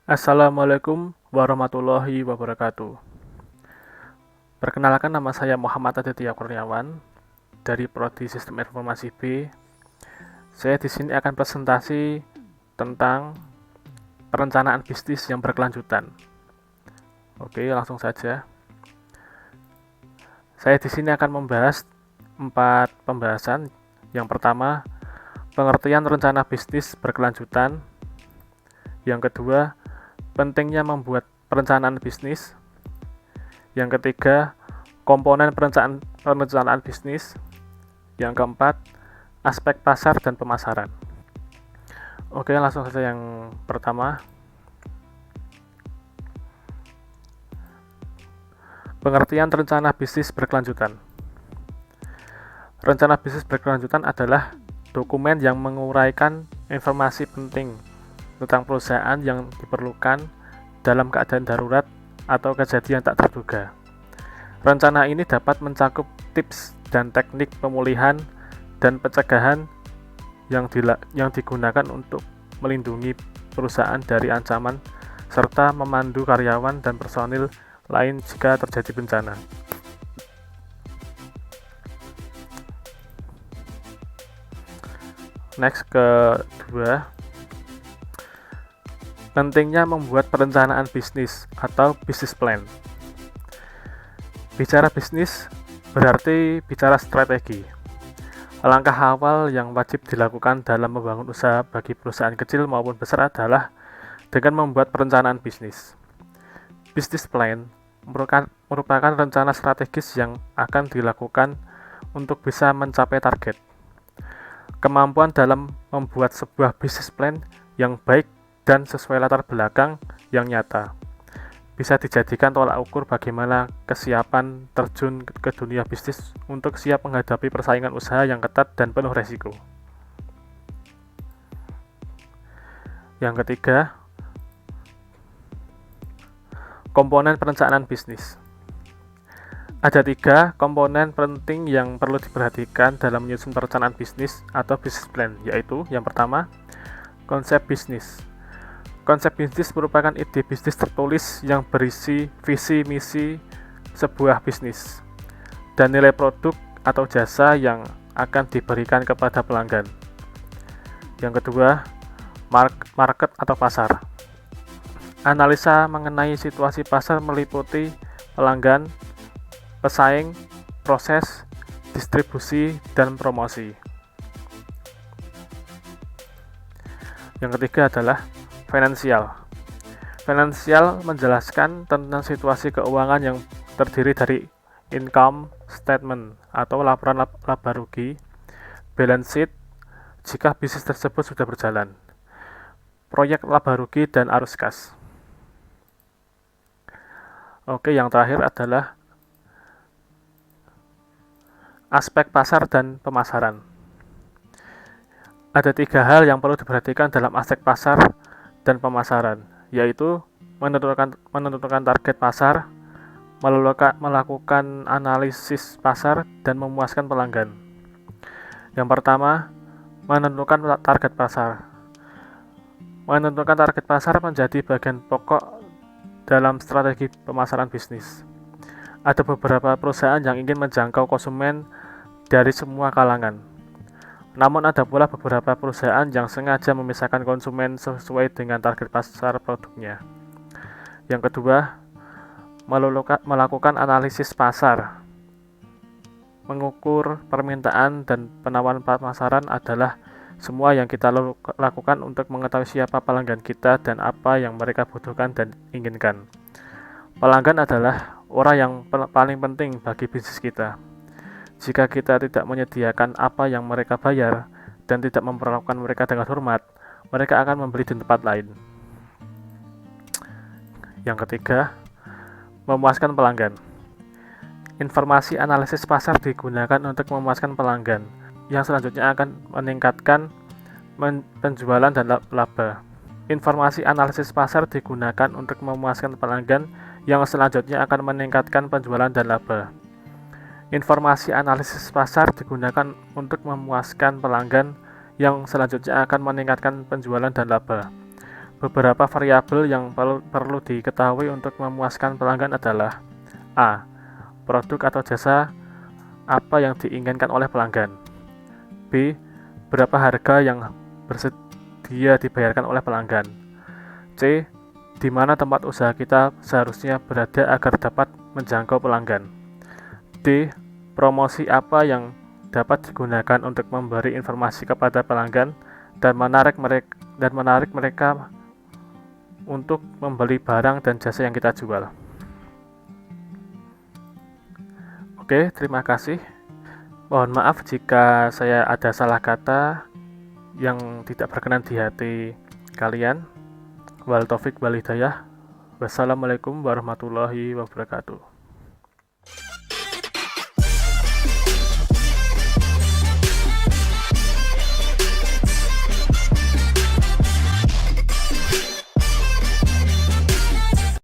Assalamualaikum warahmatullahi wabarakatuh. Perkenalkan, nama saya Muhammad Aditya Kurniawan dari Prodi Sistem Informasi B. Saya di sini akan presentasi tentang perencanaan bisnis yang berkelanjutan. Oke, langsung saja. Saya di sini akan membahas 4 pembahasan. Yang pertama, pengertian rencana bisnis berkelanjutan. Yang kedua, pentingnya membuat perencanaan bisnis. Yang ketiga, komponen perencanaan bisnis. Yang keempat, aspek pasar dan pemasaran. Oke, langsung saja yang pertama. Pengertian rencana bisnis berkelanjutan. Rencana bisnis berkelanjutan adalah dokumen yang menguraikan informasi penting tentang perusahaan yang diperlukan dalam keadaan darurat atau kejadian tak terduga. Rencana ini dapat mencakup tips dan teknik pemulihan dan pencegahan yang digunakan untuk melindungi perusahaan dari ancaman serta memandu karyawan dan personil lain jika terjadi bencana. Next, kedua, pentingnya membuat perencanaan bisnis atau business plan. Bicara bisnis berarti bicara strategi. Langkah awal yang wajib dilakukan dalam membangun usaha bagi perusahaan kecil maupun besar adalah dengan membuat perencanaan bisnis. Business plan merupakan rencana strategis yang akan dilakukan untuk bisa mencapai target. Kemampuan dalam membuat sebuah business plan yang baik dan sesuai latar belakang yang nyata bisa dijadikan tolak ukur bagaimana kesiapan terjun ke dunia bisnis untuk siap menghadapi persaingan usaha yang ketat dan penuh resiko. Yang ketiga, komponen perencanaan bisnis. Ada 3 komponen penting yang perlu diperhatikan dalam menyusun perencanaan bisnis atau business plan, yaitu yang pertama, konsep bisnis. Konsep bisnis merupakan ide bisnis tertulis yang berisi visi misi sebuah bisnis dan nilai produk atau jasa yang akan diberikan kepada pelanggan. Yang kedua, market atau pasar. Analisa mengenai situasi pasar meliputi pelanggan, pesaing, proses, distribusi, dan promosi. Yang ketiga adalah finansial. Finansial menjelaskan tentang situasi keuangan yang terdiri dari income statement atau laporan laba rugi, balance sheet jika bisnis tersebut sudah berjalan, proyek laba rugi, dan arus kas. Oke, yang terakhir adalah aspek pasar dan pemasaran. Ada 3 hal yang perlu diperhatikan dalam aspek pasar dan pemasaran, yaitu menentukan target pasar, melakukan analisis pasar, dan memuaskan pelanggan. Yang pertama, menentukan target pasar. Menentukan target pasar menjadi bagian pokok dalam strategi pemasaran bisnis. Ada beberapa perusahaan yang ingin menjangkau konsumen dari semua kalangan. Namun ada pula beberapa perusahaan yang sengaja memisahkan konsumen sesuai dengan target pasar produknya. Yang kedua, melakukan analisis pasar. Mengukur permintaan dan penawaran pemasaran adalah semua yang kita lakukan untuk mengetahui siapa pelanggan kita dan apa yang mereka butuhkan dan inginkan. Pelanggan adalah orang yang paling penting bagi bisnis kita. Jika kita tidak menyediakan apa yang mereka bayar dan tidak memperlakukan mereka dengan hormat, mereka akan membeli di tempat lain. Yang ketiga, memuaskan pelanggan. Informasi analisis pasar digunakan untuk memuaskan pelanggan, yang selanjutnya akan meningkatkan penjualan dan laba. Informasi analisis pasar digunakan untuk memuaskan pelanggan, yang selanjutnya akan meningkatkan penjualan dan laba. Informasi analisis pasar digunakan untuk memuaskan pelanggan, yang selanjutnya akan meningkatkan penjualan dan laba. Beberapa variabel yang perlu diketahui untuk memuaskan pelanggan adalah: A. Produk atau jasa apa yang diinginkan oleh pelanggan. B. Berapa harga yang bersedia dibayarkan oleh pelanggan. C. Di mana tempat usaha kita seharusnya berada agar dapat menjangkau pelanggan. D. Promosi apa yang dapat digunakan untuk memberi informasi kepada pelanggan dan menarik mereka untuk membeli barang dan jasa yang kita jual. Oke, terima kasih. Mohon maaf jika saya ada salah kata yang tidak berkenan di hati kalian. Wal taufik wal hidayah. Wassalamualaikum warahmatullahi wabarakatuh.